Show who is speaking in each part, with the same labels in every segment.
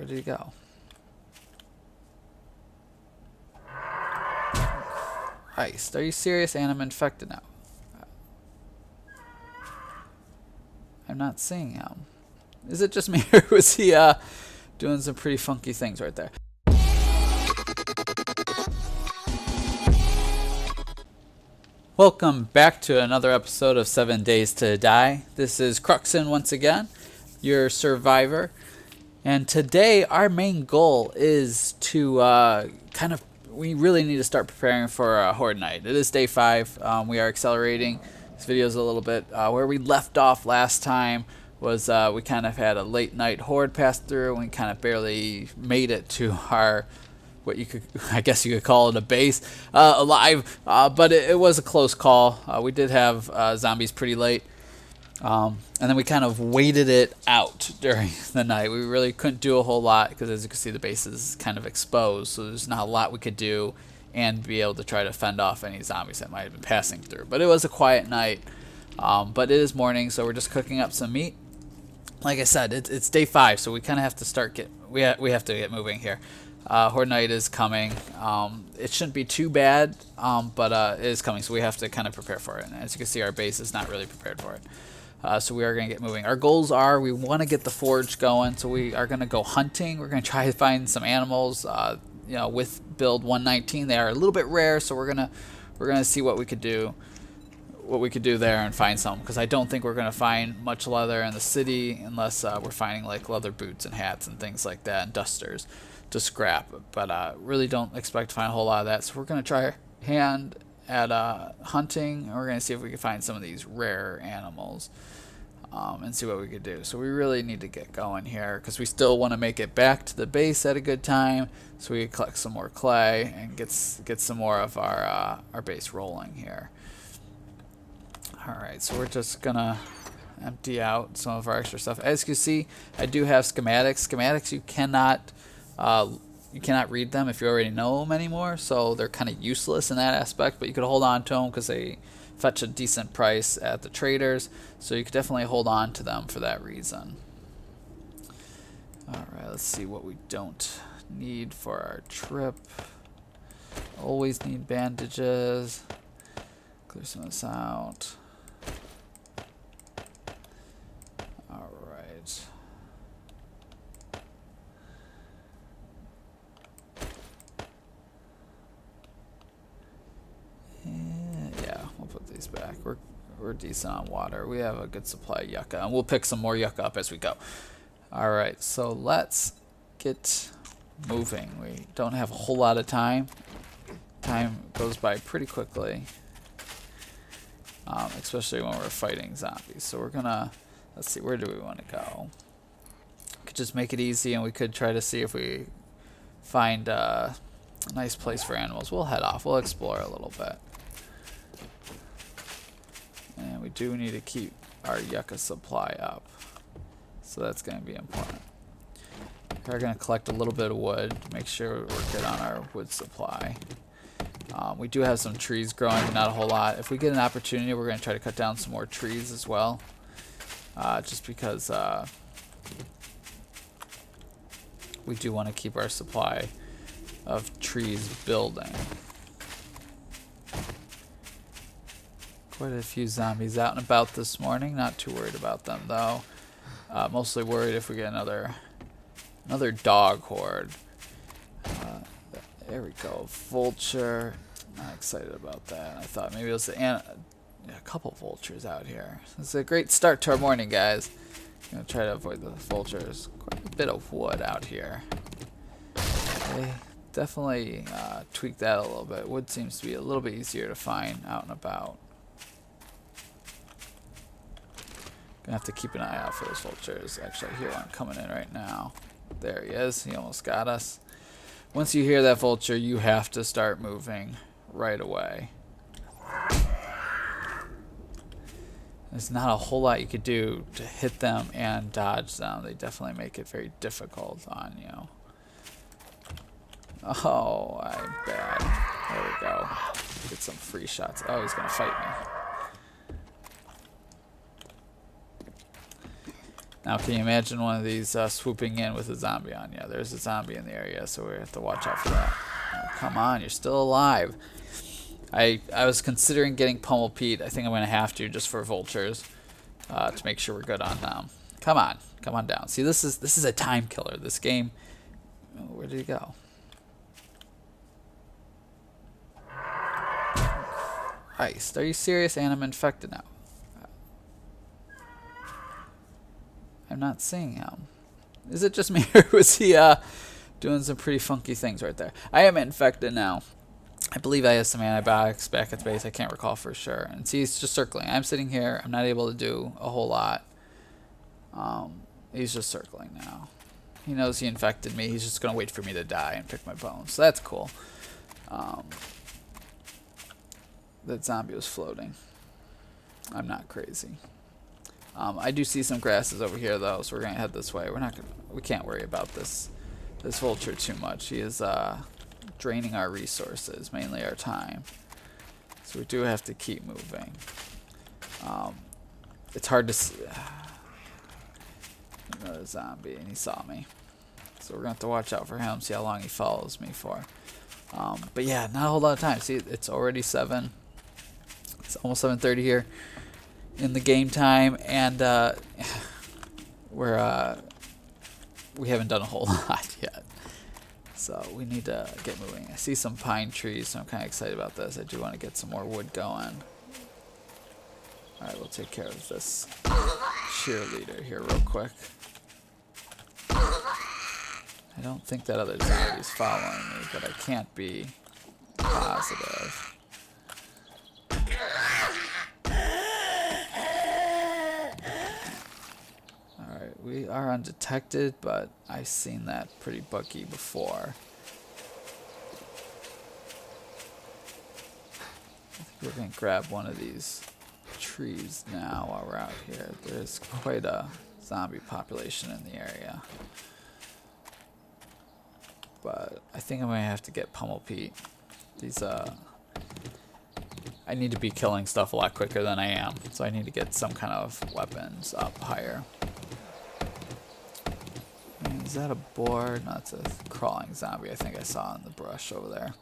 Speaker 1: Where did he go? Christ, are you serious? And I'm infected now. I'm not seeing him. Is it just me, or was he doing some pretty funky things right there? Welcome back to another episode of 7 Days to Die. This is Kruxn once again, your survivor. And today our main goal is to we really need to start preparing for a Horde Night. It is day 5. We are accelerating this video a little bit. Where we left off last time was we kind of had a late night Horde pass through, and we kind of barely made it to our, what you could, I guess you could call it a base, alive, but it was a close call. We did have zombies pretty late, and then we kind of waited it out during the night. We really couldn't do a whole lot because, as you can see, the base is kind of exposed, so there's not a lot we could do and be able to try to fend off any zombies that might have been passing through. But it was a quiet night, but it is morning, so we're just cooking up some meat. Like I said, it's day 5, so we kind of have to start we have to get moving here. Horde Night is coming. It shouldn't be too bad, but it is coming, so we have to kind of prepare for it. And as you can see, our base is not really prepared for it. So we are going to get moving. Our goals are, we want to get the forge going, so we are going to go hunting. We're going to try to find some animals. With build 119, they are a little bit rare, so we're gonna see what we could do. There and find some, because I don't think we're going to find much leather in the city unless we're finding like leather boots and hats and things like that, and dusters to scrap, but really don't expect to find a whole lot of that. So we're going to try our hand at hunting, and we're going to see if we can find some of these rare animals and see what we could do. So we really need to get going here, because we still want to make it back to the base at a good time, so we can collect some more clay and get some more of our base rolling here. Alright, so we're just gonna empty out some of our extra stuff. As you can see, I do have schematics. Schematics, you cannot read them if you already know them anymore, so they're kind of useless in that aspect, but you could hold on to them because they fetch a decent price at the traders, so you could definitely hold on to them for that reason. Alright, let's see what we don't need for our trip. Always need bandages. Clear some of this out. Alright. Yeah, we'll put these back. We're decent on water. We have a good supply of yucca, and we'll pick some more yucca up as we go. Alright, so let's get moving. We don't have a whole lot of time. Time goes by pretty quickly, especially when we're fighting zombies. So we're gonna, let's see, where do we want to go? We could just make it easy, and we could try to see if we find a nice place for animals. We'll head off. We'll explore a little bit. And we do need to keep our yucca supply up, so that's going to be important. We're going to collect a little bit of wood, make sure we're good on our wood supply. We do have some trees growing, but not a whole lot. If we get an opportunity, we're going to try to cut down some more trees as well, just because we do want to keep our supply of trees building. Quite a few zombies out and about this morning. Not too worried about them though. Mostly worried if we get another dog horde. There we go. Vulture. Not excited about that. I thought maybe it was a couple vultures out here. It's a great start to our morning, guys. I'm gonna try to avoid the vultures. Quite a bit of wood out here. Okay. Definitely tweak that a little bit. Wood seems to be a little bit easier to find out and about. Gonna have to keep an eye out for those vultures. Actually, I hear one coming in right now. There he is. He almost got us. Once you hear that vulture, you have to start moving right away. There's not a whole lot you could do to hit them and dodge them. They definitely make it very difficult on you. Oh, I'm bad. There we go. Get some free shots. Oh, he's gonna fight me. Now, can you imagine one of these swooping in with a zombie on you? There's a zombie in the area, so we have to watch out for that. Oh, come on, you're still alive. I was considering getting Pummel Pete. I think I'm going to have to just for vultures to make sure we're good on them. Come on down. See, this is a time killer. This game. Oh, where did he go? Christ, are you serious? And I'm infected now. I'm not seeing him. Is it just me, or was he doing some pretty funky things right there? I am infected now. I believe I have some antibiotics back at the base. I can't recall for sure. And see, he's just circling. I'm sitting here. I'm not able to do a whole lot. He's just circling now. He knows he infected me. He's just going to wait for me to die and pick my bones. So that's cool. That zombie was floating. I'm not crazy. I do see some grasses over here though, so we're gonna head this way. We can't worry about this vulture too much. He is draining our resources, mainly our time. So we do have to keep moving. It's hard to see. Another zombie, and he saw me. So we're gonna have to watch out for him, see how long he follows me for. But yeah, not a whole lot of time. See, it's already 7. It's almost 7:30 here in the game time, and we haven't done a whole lot yet. So we need to get moving. I see some pine trees, so I'm kind of excited about this. I do want to get some more wood going. Alright, we'll take care of this cheerleader here real quick. I don't think that other zombie is following me, but I can't be positive. Alright, we are undetected, but I've seen that pretty buggy before. I think we're going to grab one of these trees now while we're out here. There's quite a zombie population in the area. But I think I'm going to have to get Pummel Pete. These, I need to be killing stuff a lot quicker than I am, so I need to get some kind of weapons up higher. Is that a boar? No, it's a crawling zombie I think I saw in the brush over there.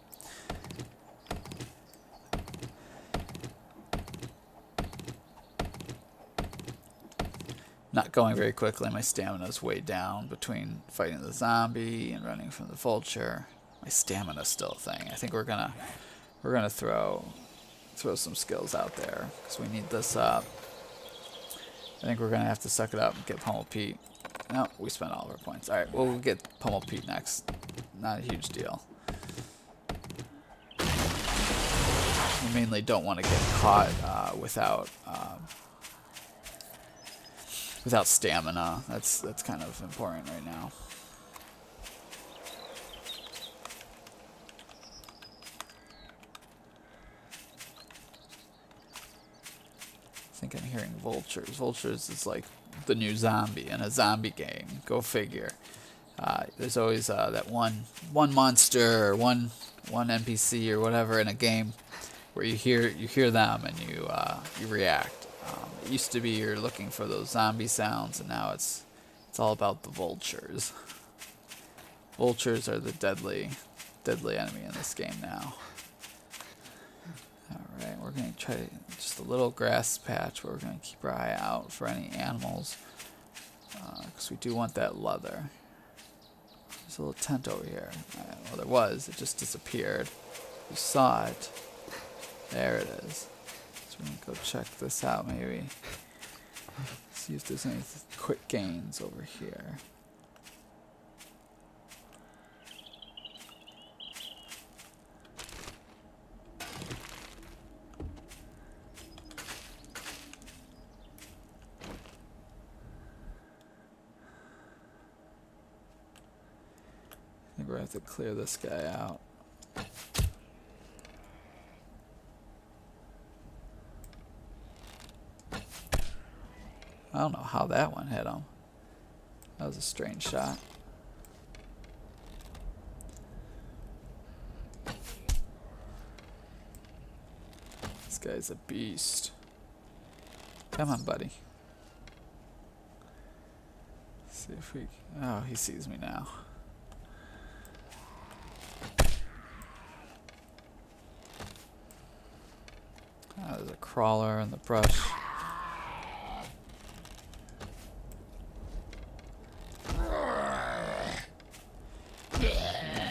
Speaker 1: Not going very quickly. My stamina's way down between fighting the zombie and running from the vulture. My stamina's still a thing. I think we're gonna throw some skills out there because we need this up. I think we're gonna have to suck it up and get Pummel Pete. No, we spent all of our points. Alright, we'll get Pummel Pete next. Not a huge deal. We mainly don't want to get caught without stamina. That's kind of important right now. I think I'm hearing vultures. Vultures is like the new zombie in a zombie game. Go figure. There's always that one monster or one NPC or whatever in a game where you hear them and you react. It used to be you're looking for those zombie sounds, and now it's all about the vultures. Vultures are the deadly enemy in this game now. Alright, we're going to try just a little grass patch where we're going to keep our eye out for any animals, because we do want that leather. There's a little tent over here. Well, there was. It just disappeared. You saw it. There it is. So we're going to go check this out maybe. See if there's any quick gains over here. I think we're going to have to clear this guy out. I don't know how that one hit him. That was a strange shot. This guy's a beast. Come on, buddy. See if we... Oh, he sees me now. There's a crawler in the brush.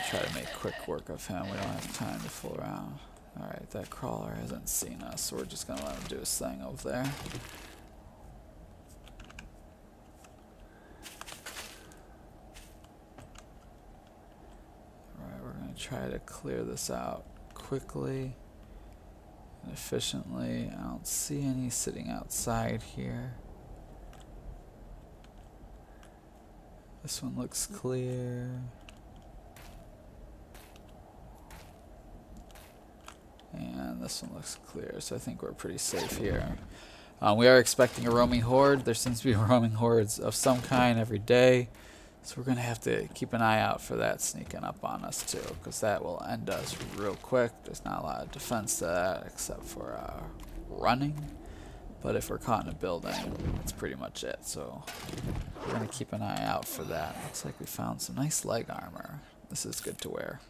Speaker 1: Try to make quick work of him. We don't have time to fool around. Alright, that crawler hasn't seen us, so we're just going to let him do his thing over there. Alright, we're going to try to clear this out quickly and efficiently. I don't see any sitting outside here. This one looks clear. And this one looks clear, so I think we're pretty safe here. We are expecting a roaming horde. There seems to be roaming hordes of some kind every day. So we're going to have to keep an eye out for that sneaking up on us too, because that will end us real quick. There's not a lot of defense to that except for running. But if we're caught in a building, that's pretty much it. So we're going to keep an eye out for that. Looks like we found some nice leg armor. This is good to wear.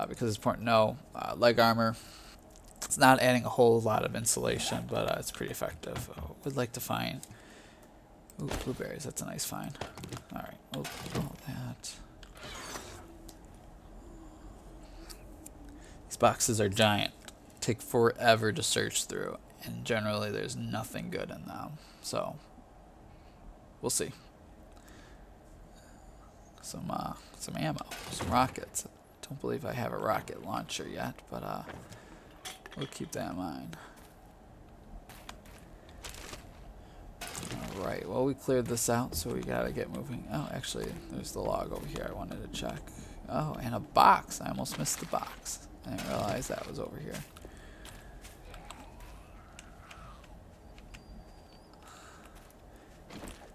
Speaker 1: Because it's important to know, leg armor, it's not adding a whole lot of insulation, but it's pretty effective. Would like to find, ooh, blueberries, that's a nice find. Alright, we'll do all that. These boxes are giant, take forever to search through, and generally there's nothing good in them, so we'll see. Some ammo, some rockets. Don't believe I have a rocket launcher yet, but we'll keep that in mind. Alright, well, we cleared this out, so we gotta get moving. Oh, actually, there's the log over here I wanted to check. Oh, and a box. I almost missed the box. I didn't realize that was over here.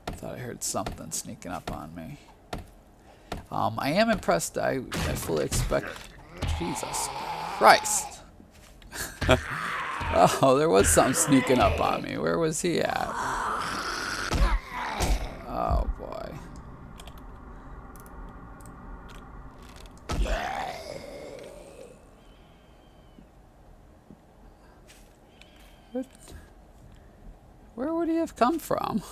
Speaker 1: Thought I heard something sneaking up on me. I am impressed. I fully expect... Jesus Christ. Oh, there was something sneaking up on me. Where was he at? Oh, boy. What? Where would he have come from?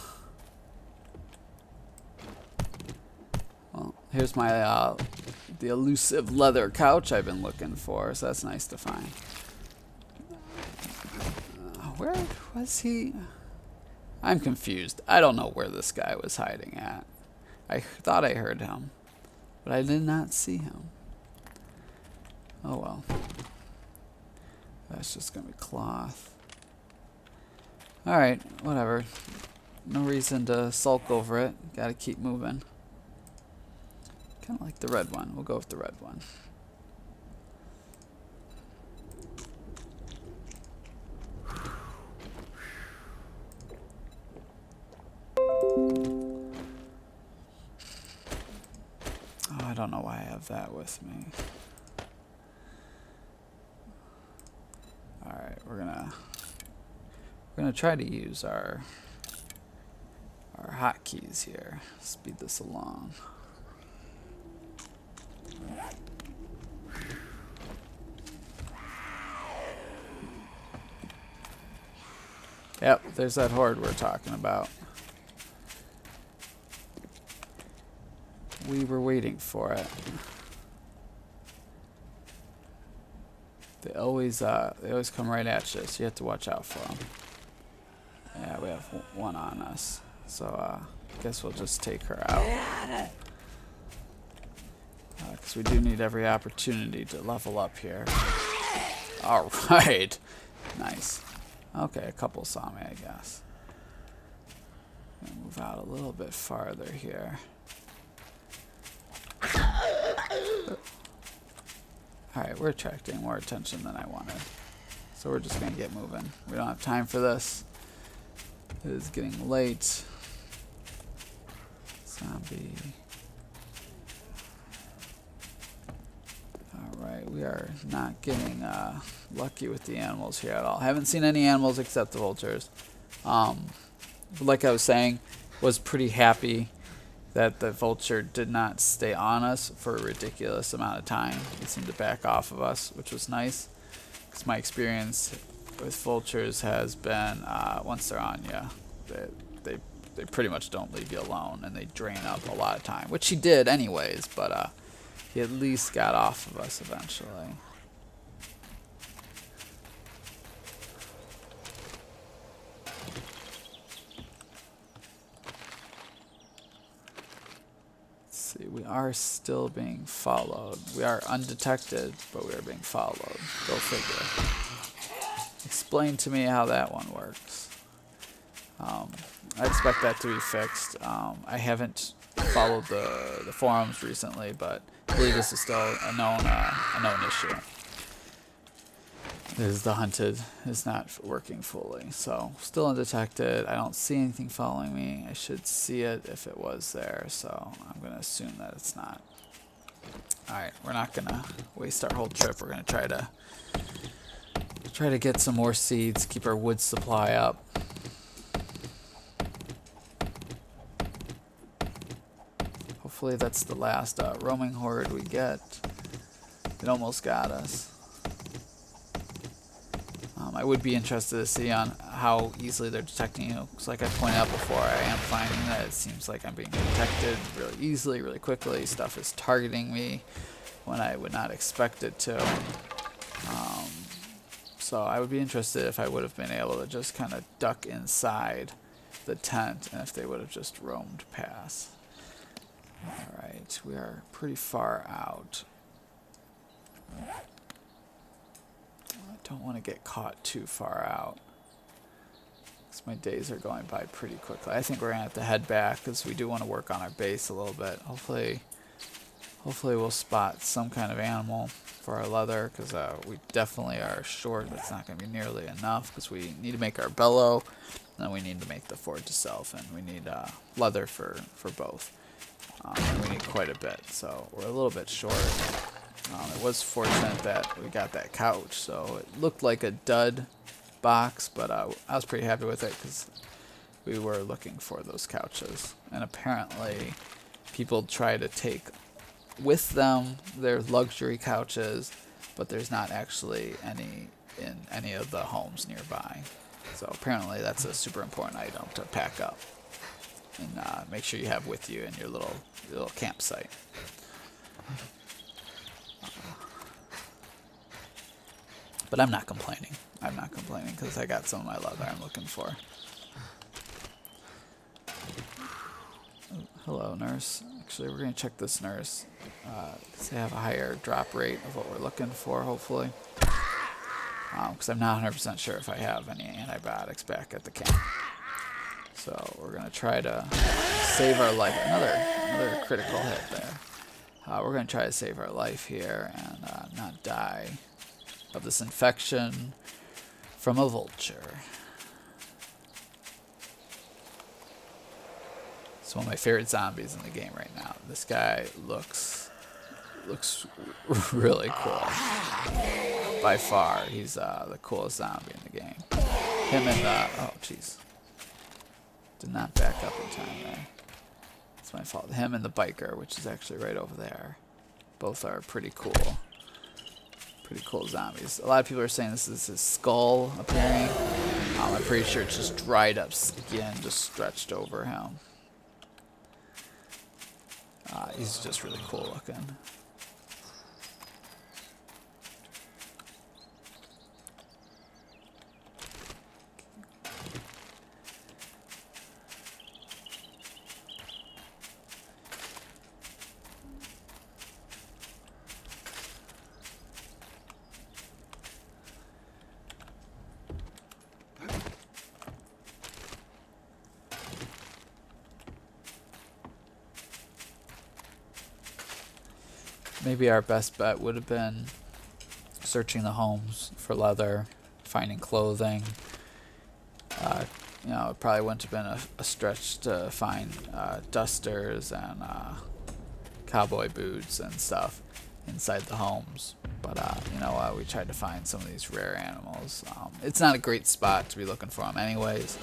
Speaker 1: Well, here's my the elusive leather couch I've been looking for, so that's nice to find. Where was he? I'm confused. I don't know where this guy was hiding at. I thought I heard him, but I did not see him. Oh well. That's just gonna be cloth. Alright, whatever. No reason to sulk over it. Gotta keep moving. Kind of like the red one. We'll go with the red one. Oh, I don't know why I have that with me. Alright, we're gonna try to use our hotkeys here. Speed this along. Yep, there's that horde we're talking about. We were waiting for it. They always come right at you, so you have to watch out for them. Yeah, we have one on us, so I guess we'll just take her out. Because we do need every opportunity to level up here. All right, nice. Okay, a couple saw me, I guess. Move out a little bit farther here. Alright, we're attracting more attention than I wanted. So we're just going to get moving. We don't have time for this. It is getting late. Zombie. Alright, we are not getting lucky with the animals here at all. Haven't seen any animals except the vultures. But like I was saying, was pretty happy that the vulture did not stay on us for a ridiculous amount of time. It seemed to back off of us, which was nice. Because my experience with vultures has been, once they're on you, they pretty much don't leave you alone, and they drain up a lot of time, which he did anyways, but he at least got off of us eventually. See, we are still being followed. We are undetected, but we are being followed. Go figure. Explain to me how that one works. I expect that to be fixed. I haven't followed the forums recently, but I believe this is still a known issue. The hunted is not working fully, so still undetected. I don't see anything following me. I should see it if it was there, so I'm gonna assume that it's not. Alright, we're not gonna waste our whole trip. We're gonna try to get some more seeds, keep our wood supply up. Hopefully that's the last roaming horde we get. It almost got us. I would be interested to see on how easily they're detecting you. Because like I pointed out before, I am finding that it seems like I'm being detected really easily, really quickly. Stuff is targeting me when I would not expect it to. So I would be interested if I would have been able to just kind of duck inside the tent and if they would have just roamed past. Alright, we are pretty far out. Don't want to get caught too far out because my days are going by pretty quickly. I think we're gonna have to head back because we do want to work on our base a little bit. Hopefully we'll spot some kind of animal for our leather, because we definitely are short. That's not going to be nearly enough because we need to make our bellow, and then we need to make the forge itself, and we need leather for both. And we need quite a bit, so we're a little bit short. It was fortunate that we got that couch, so it looked like a dud box, but I was pretty happy with it because we were looking for those couches. And apparently people try to take with them their luxury couches, but there's not actually any in any of the homes nearby. So apparently that's a super important item to pack up and make sure you have with you in your little campsite. But I'm not complaining. I'm not complaining because I got some of my leather I'm looking for. Oh, hello, nurse. Actually, we're going to check this nurse because they have a higher drop rate of what we're looking for, hopefully. Because I'm not 100% sure if I have any antibiotics back at the camp. So we're going to try to save our life. Another critical hit there. We're going to try to save our life here and not die of this infection from a vulture. It's one of my favorite zombies in the game right now. This guy looks really cool. By far, he's the coolest zombie in the game. Him and oh jeez, did not back up in time there. It's my fault. Him and the biker, which is actually right over there. Both are pretty cool. Pretty cool zombies. A lot of people are saying this is his skull appearing. I'm pretty sure it's just dried up skin just stretched over him. He's just really cool looking. Maybe our best bet would have been searching the homes for leather, finding clothing. It probably wouldn't have been a stretch to find dusters and cowboy boots and stuff inside the homes. But we tried to find some of these rare animals. It's not a great spot to be looking for them anyways.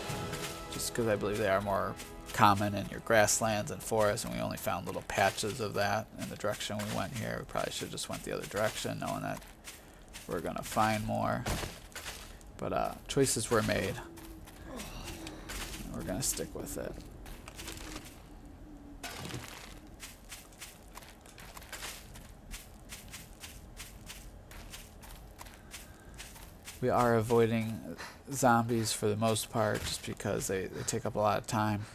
Speaker 1: just because I believe they are more common in your grasslands and forests, and we only found little patches of that in the direction we went here. We probably should have just went the other direction, knowing that we're gonna find more. But choices were made. We're gonna stick with it. We are avoiding zombies for the most part, just because they take up a lot of time.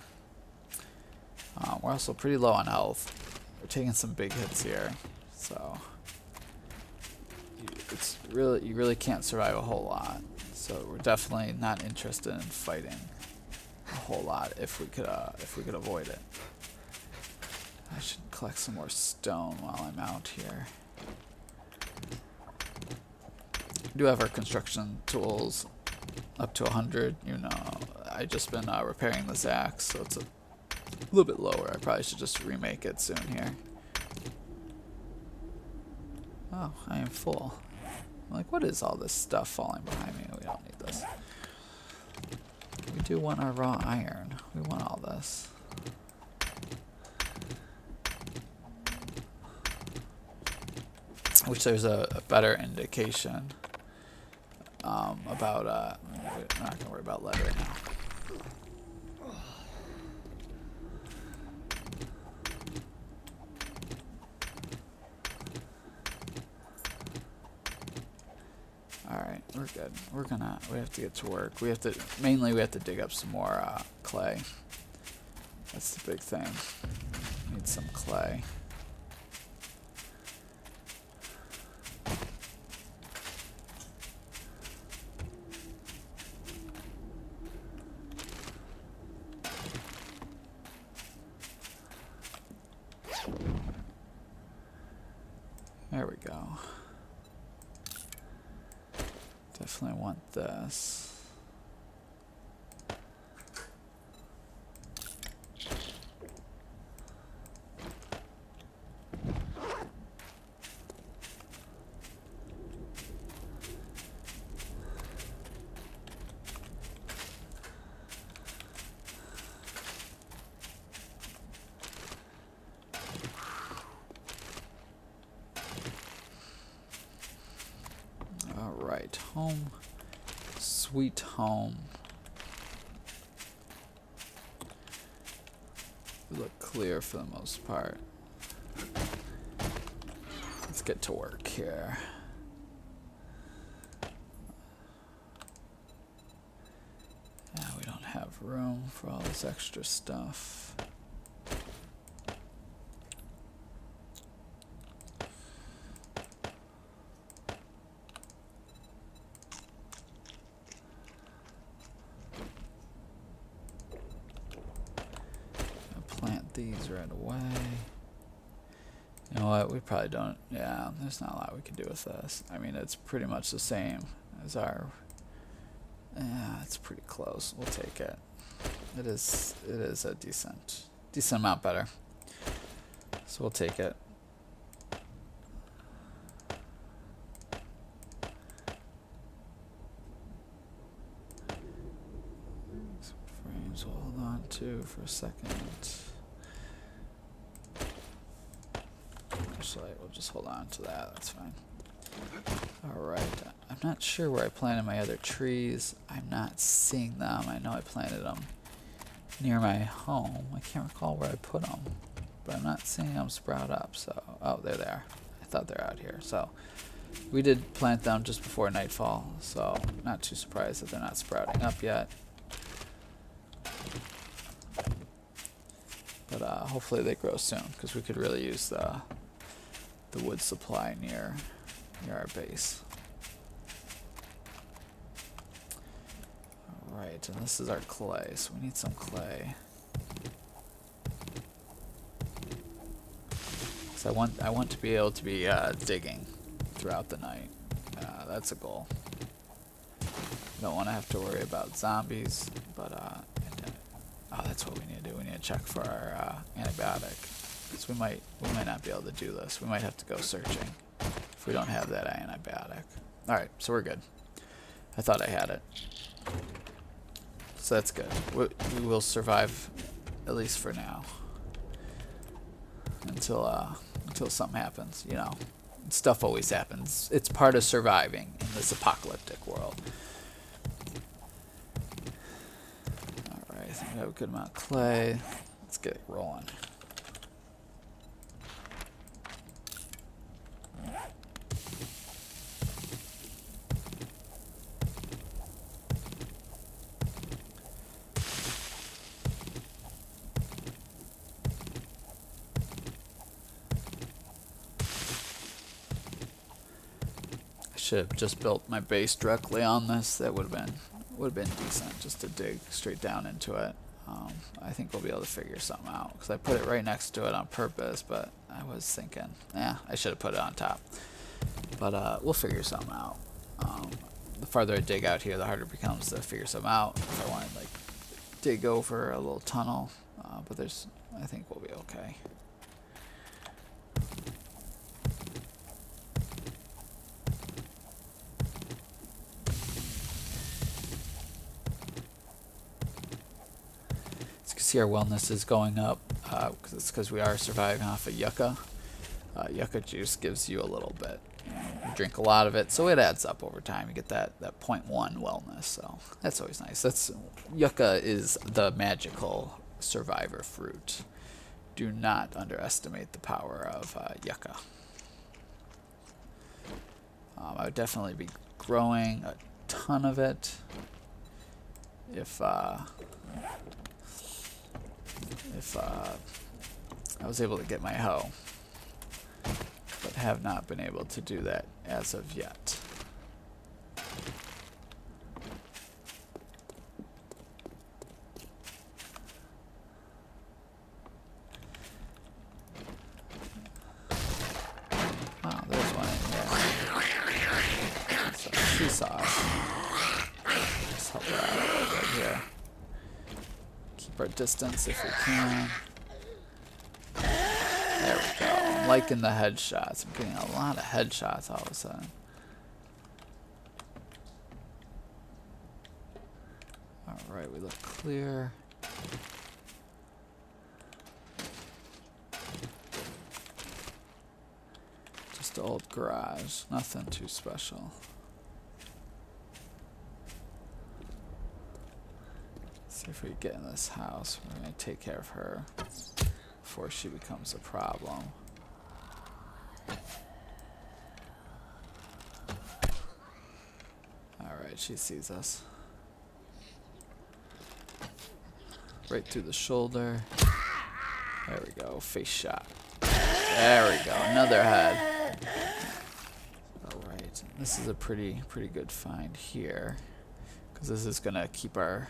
Speaker 1: We're also pretty low on health. We're taking some big hits here, so you really can't survive a whole lot. So we're definitely not interested in fighting a whole lot if we could avoid it. I should collect some more stone while I'm out here. We do have our construction tools up to 100. You know, I just been repairing this axe, so it's a little bit lower. I probably should just remake it soon here. Oh, I am full. I'm like, what is all this stuff falling behind me? We don't need this. We do want our raw iron. We want all this. Which there's a better indication about, we're not going to worry about lead right now. Alright, we're good. We have to get to work. Mainly we have to dig up some more clay. That's the big thing. Need some clay. There we go. Definitely want this. Alright, home. Sweet home. We look clear for the most part. Let's get to work here. Yeah, we don't have room for all this extra stuff. Plant these right away. You know what? We probably don't. Yeah, there's not a lot we can do with this. I mean, it's pretty much the same as our. Yeah, it's pretty close. We'll take it. It is a decent amount better. So we'll take it. Frames, hold on to for a second. Actually, we'll just hold on to that. That's fine. Alright. I'm not sure where I planted my other trees. I'm not seeing them. I know I planted them near my home. I can't recall where I put them. But I'm not seeing them sprout up. So, oh, there they are. I thought they were out here. So, we did plant them just before nightfall. So, not too surprised that they're not sprouting up yet. But hopefully they grow soon, because we could really use the wood supply near our base. Alright, and this is our clay, so we need some clay. So I want to be able to be digging throughout the night. That's a goal. Don't want to have to worry about zombies, but oh, that's what we need to do. We need to check for our antibiotic. Because we might not be able to do this. We might have to go searching if we don't have that antibiotic. Alright, so we're good. I thought I had it. so that's good. We will survive, at least for now, until something happens. You know, stuff always happens. It's part of surviving in this apocalyptic world. All right, I think we have a good amount of clay. Let's get it rolling. Should have just built my base directly on this. That would have been decent, just to dig straight down into it. I think we'll be able to figure something out because I put it right next to it on purpose. But I was thinking, I should have put it on top. But we'll figure something out. The farther I dig out here, the harder it becomes to figure something out. If I want to like dig over a little tunnel, but I think we'll be okay. See, our wellness is going up because we are surviving off of yucca. Yucca juice gives you a little bit. You drink a lot of it, so it adds up over time. You get that 0.1 wellness, so that's always nice. Yucca is the magical survivor fruit. Do not underestimate the power of yucca. I would definitely be growing a ton of it if I was able to get my hoe, but have not been able to do that as of yet. Oh, there's one in here. So she saw us. Just help her out a little bit here. Keep our distance if we can. There we go. I'm liking the headshots. I'm getting a lot of headshots all of a sudden. Alright, we look clear. Just an old garage. Nothing too special. See if we get in this house. We're going to take care of her before she becomes a problem. Alright, she sees us. Right through the shoulder. There we go. Face shot. There we go. Another head. Alright. This is a pretty good find here, because this is going to keep our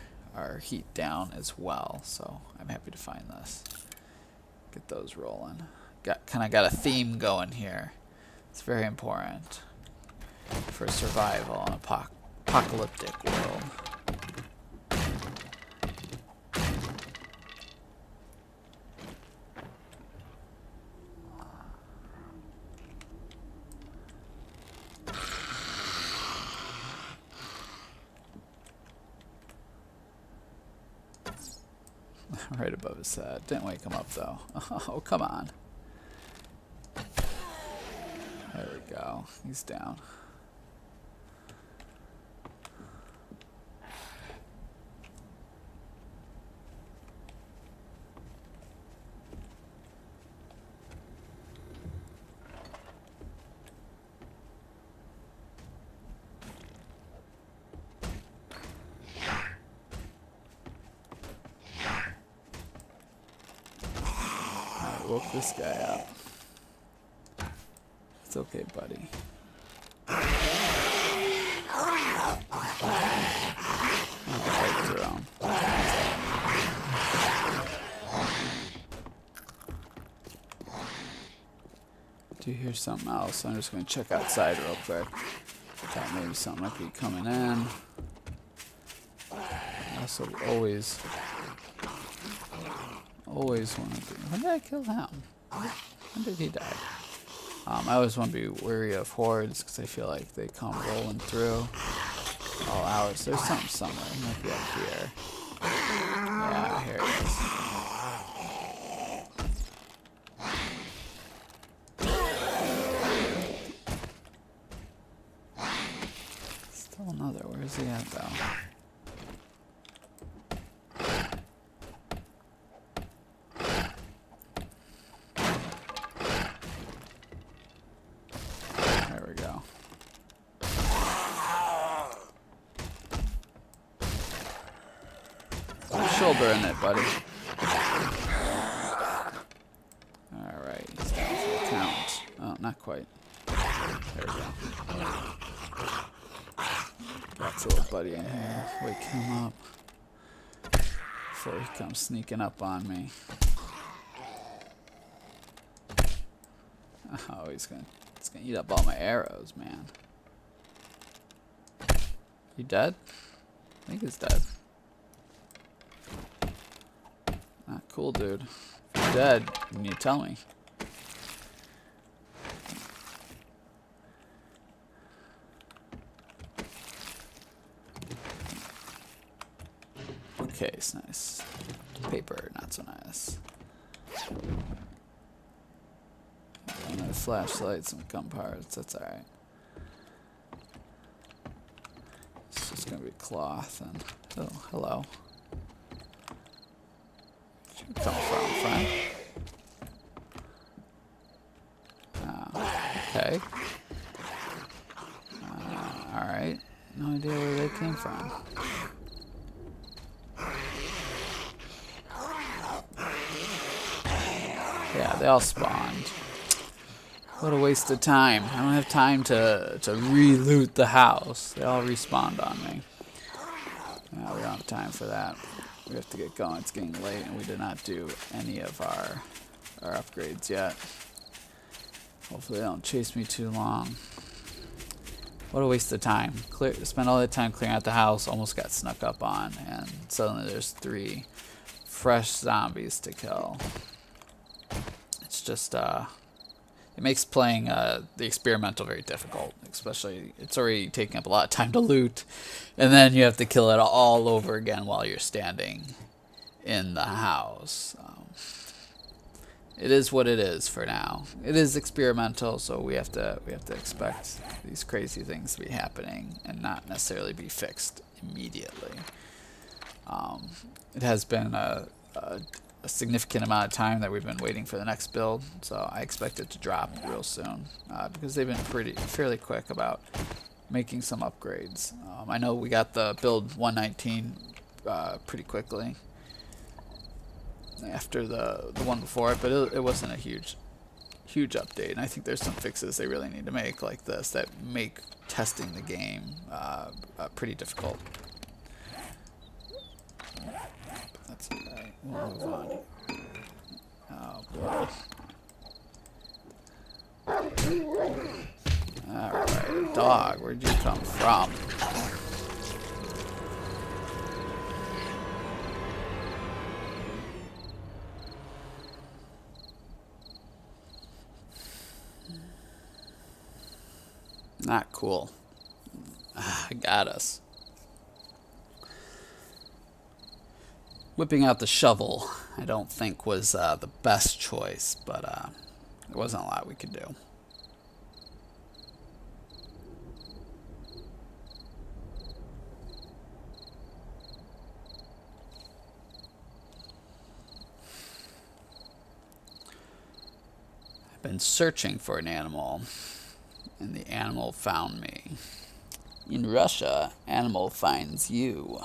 Speaker 1: heat down as well, so I'm happy to find this. Get those rolling. Kind of got a theme going here. It's very important for survival in an apocalyptic world. Right above his head. Didn't wake him up though. Oh, come on. There we go. He's down. Woke this guy up. It's okay, buddy. Do you hear something else? I'm just going to check outside real quick. Thought maybe something might be coming in. I also always want to be... When did I kill him? When did he die? I always want to be wary of hordes because I feel like they come rolling through all hours. There's something somewhere. It might be up here. here he is. Still another. Where is he at, though? There we go. Shoulder in it, buddy. Alright, he's down for the count. Oh, not quite. There we go. Got a little buddy in here. Wake him up before he comes sneaking up on me. Oh, he's gonna eat up all my arrows, man. You dead? I think he's dead. Not cool, dude. If you're dead, you need to tell me. Okay, it's nice. Paper, not so nice. Another flashlight, some gun parts, that's alright. It's just gonna be cloth and... Oh, hello. Where'd you come from, friend? Okay. Alright. No idea where they came from. Yeah, they all spawned. What a waste of time. I don't have time to re-loot the house. They all respawned on me. No, we don't have time for that. We have to get going. It's getting late and we did not do any of our upgrades yet. Hopefully they don't chase me too long. What a waste of time. Spent all that time clearing out the house, almost got snuck up on, and suddenly there's 3 fresh zombies to kill. It's just, it makes playing the experimental very difficult, especially it's already taking up a lot of time to loot, and then you have to kill it all over again while you're standing in the house. It is what it is for now. It is experimental, so we have to expect these crazy things to be happening and not necessarily be fixed immediately. It has been a significant amount of time that we've been waiting for the next build, so I expect it to drop real soon because they've been fairly quick about making some upgrades. I know we got the build 119 pretty quickly after the one before it, but it wasn't a huge update, and I think there's some fixes they really need to make like this that make testing the game pretty difficult. That's alright. We'll move on. Oh boy. Alright, dog, where'd you come from? Not cool. Got us. Whipping out the shovel, I don't think was the best choice, but there wasn't a lot we could do. I've been searching for an animal, and the animal found me. In Russia, animal finds you.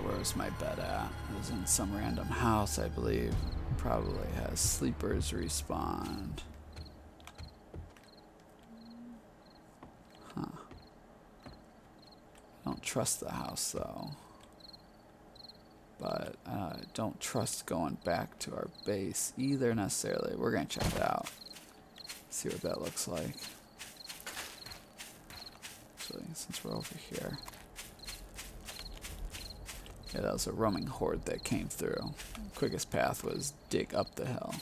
Speaker 1: Where's my bed at? It was in some random house, I believe. Probably has sleepers respawned. Huh. I don't trust the house, though. But I don't trust going back to our base either, necessarily. We're going to check it out. See what that looks like. Actually, since we're over here. Yeah, that was a roaming horde that came through. Quickest path was dig up the hill.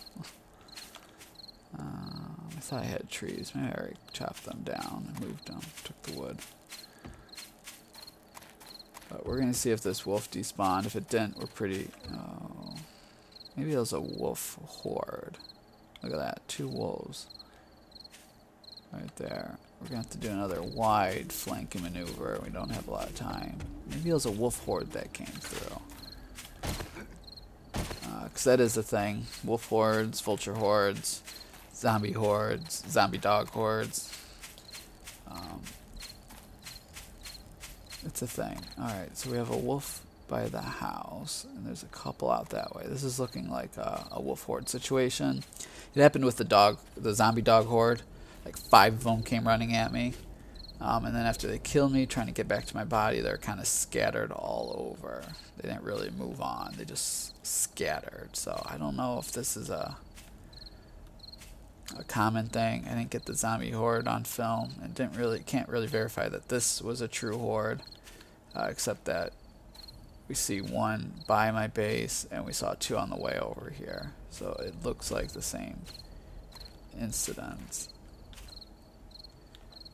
Speaker 1: I thought I had trees. Maybe I already chopped them down and moved them. Took the wood. But we're gonna see if this wolf despawned. If it didn't, we're pretty. Oh, maybe it was a wolf horde. Look at that, 2 wolves right there. We're gonna have to do another wide flanking maneuver. We don't have a lot of time. Maybe it was a wolf horde that came through. Because that is a thing. Wolf hordes, vulture hordes, zombie dog hordes. It's a thing. Alright, so we have a wolf by the house, and there's a couple out that way. This is looking like a wolf horde situation. It happened with the zombie dog horde. Like 5 of them came running at me. And then after they killed me, trying to get back to my body, they're kind of scattered all over. They didn't really move on. They just scattered. So I don't know if this is a common thing. I didn't get the zombie horde on film, and can't really verify that this was a true horde, except that we see 1 by my base, and we saw 2 on the way over here. So it looks like the same incident.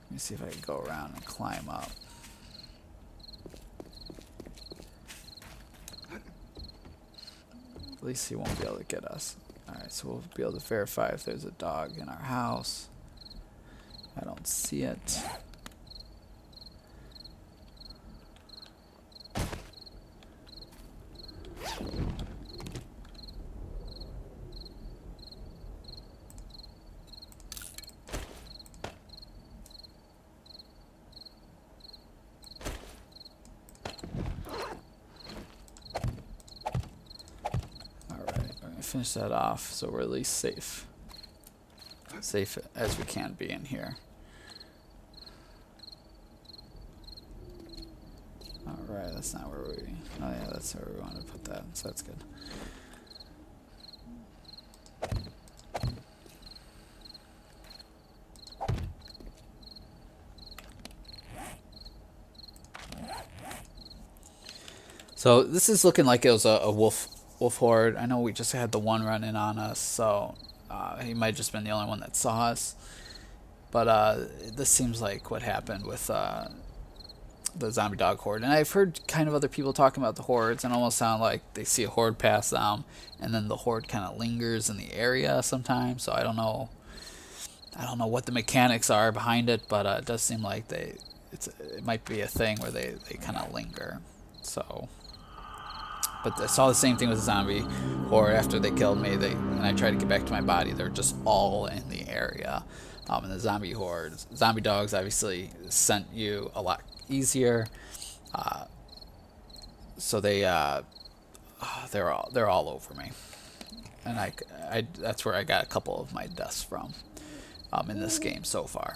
Speaker 1: Let me see if I can go around and climb up. At least he won't be able to get us. Alright, so we'll be able to verify if there's a dog in our house. I don't see it. Finish that off so we're at least safe as we can be in here. Alright, that's not where oh yeah, that's where we want to put that, so that's good. So this is looking like it was a wolf horde. I know we just had the 1 run in on us, so he might have just been the only one that saw us. But this seems like what happened with the zombie dog horde. And I've heard kind of other people talking about the hordes, and almost sound like they see a horde pass them, and then the horde kind of lingers in the area sometimes. So I don't know what the mechanics are behind it, but it does seem like it might be a thing where they kind of linger. So. But I saw the same thing with the zombie horde. After they killed me, and I tried to get back to my body, they're just all in the area. And the zombie hordes, zombie dogs obviously sent you a lot easier. So they're all over me, and I that's where I got a couple of my deaths from in this game so far.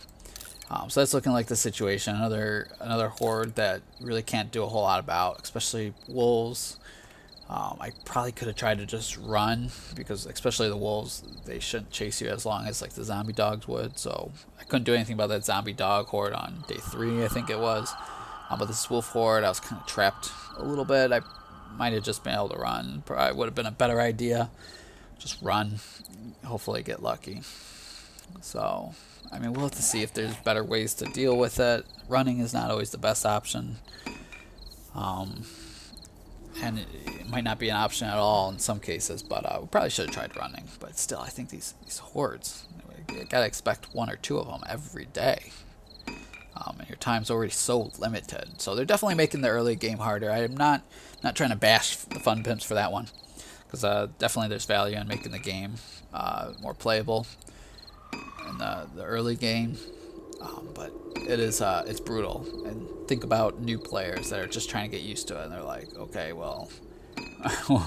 Speaker 1: So that's looking like the situation. Another horde that really can't do a whole lot about, especially wolves. I probably could have tried to just run, because especially the wolves, they shouldn't chase you as long as like the zombie dogs would. So I couldn't do anything about that zombie dog horde on day 3, I think it was. But this wolf horde, I was kind of trapped a little bit. I might have just been able to run. Probably would have been a better idea. Just run. Hopefully get lucky. So, I mean, we'll have to see if there's better ways to deal with it. Running is not always the best option. And it might not be an option at all in some cases, but we probably should have tried running. But still, I think these hordes, you gotta expect 1 or 2 of them every day. And your time's already so limited. So they're definitely making the early game harder. I am not trying to bash the fun pimps for that one, because definitely there's value in making the game more playable in the early game. But it's brutal. And think about new players that are just trying to get used to it, and they're like, okay, well,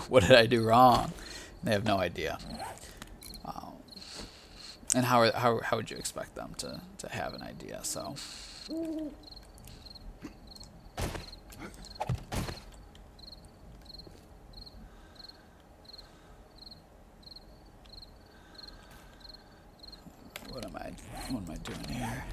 Speaker 1: what did I do wrong? And they have no idea. And how would you expect them to have an idea? So. What am I doing here?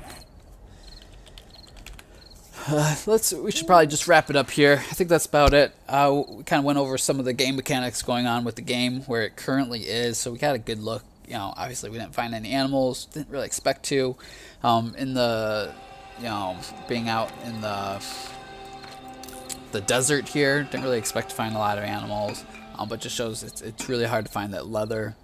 Speaker 1: We should probably just wrap it up here. I think that's about it. We kind of went over some of the game mechanics going on with the game, where it currently is, so we got a good look. Obviously we didn't find any animals, didn't really expect to. In the, being out in the the desert here. Didn't really expect to find a lot of animals, but just shows it's really hard to find that leather.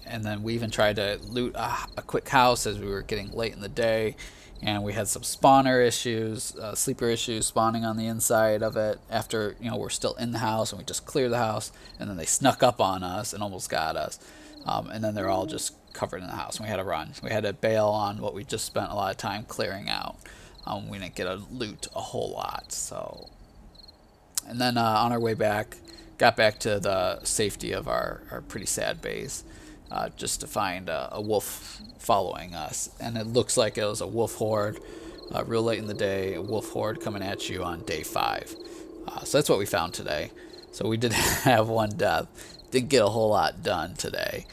Speaker 1: And then we even tried to loot a quick house as we were getting late in the day, and we had some spawner issues, sleeper issues spawning on the inside of it after, we're still in the house, and we just cleared the house, and then they snuck up on us and almost got us. And then they're all just covered in the house, and we had to run. We had to bail on what we just spent a lot of time clearing out. We didn't get to loot a whole lot. So, and then on our way back, got back to the safety of our pretty sad base, just to find a wolf following us. And it looks like it was a wolf horde, real late in the day, a wolf horde coming at you on day 5. So that's what we found today. So we did have one death. Didn't get a whole lot done today.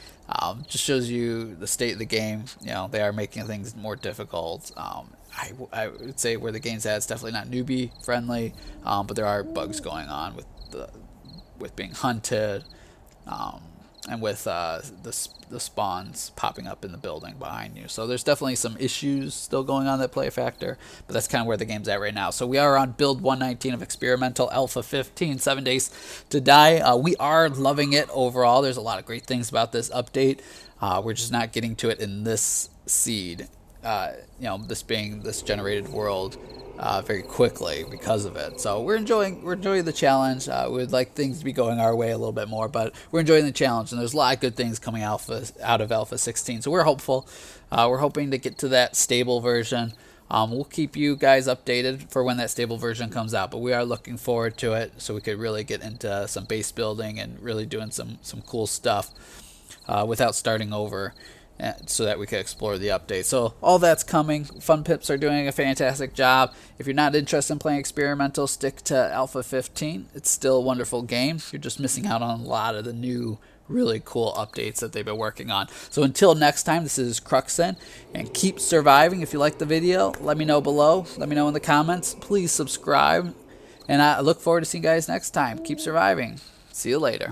Speaker 1: Just shows you the state of the game. They are making things more difficult. I would say where the game's at, it's definitely not newbie friendly, but there are bugs going on with being hunted, and with the spawns popping up in the building behind you. So there's definitely some issues still going on that play a factor, but that's kind of where the game's at right now. So we are on build 119 of experimental alpha 15, 7 days to die. We are loving it overall. There's a lot of great things about this update. We're just not getting to it in this seed, this being this generated world very quickly because of it. So we're enjoying the challenge. We would like things to be going our way a little bit more, but we're enjoying the challenge, and there's a lot of good things coming out of alpha 16. So we're hopeful. We're hoping to get to that stable version. We'll keep you guys updated for when that stable version comes out, but we are looking forward to it, so we could really get into some base building and really doing some cool stuff without starting over, so that we could explore the update. So all that's coming. Fun Pips are doing a fantastic job. If you're not interested in playing experimental, stick to Alpha 15. It's still a wonderful game. You're just missing out on a lot of the new, really cool updates that they've been working on. So until next time, this is Kruxn, and keep surviving. If you liked the video, let me know below. Let me know in the comments. Please subscribe, and I look forward to seeing you guys next time. Keep surviving. See you later.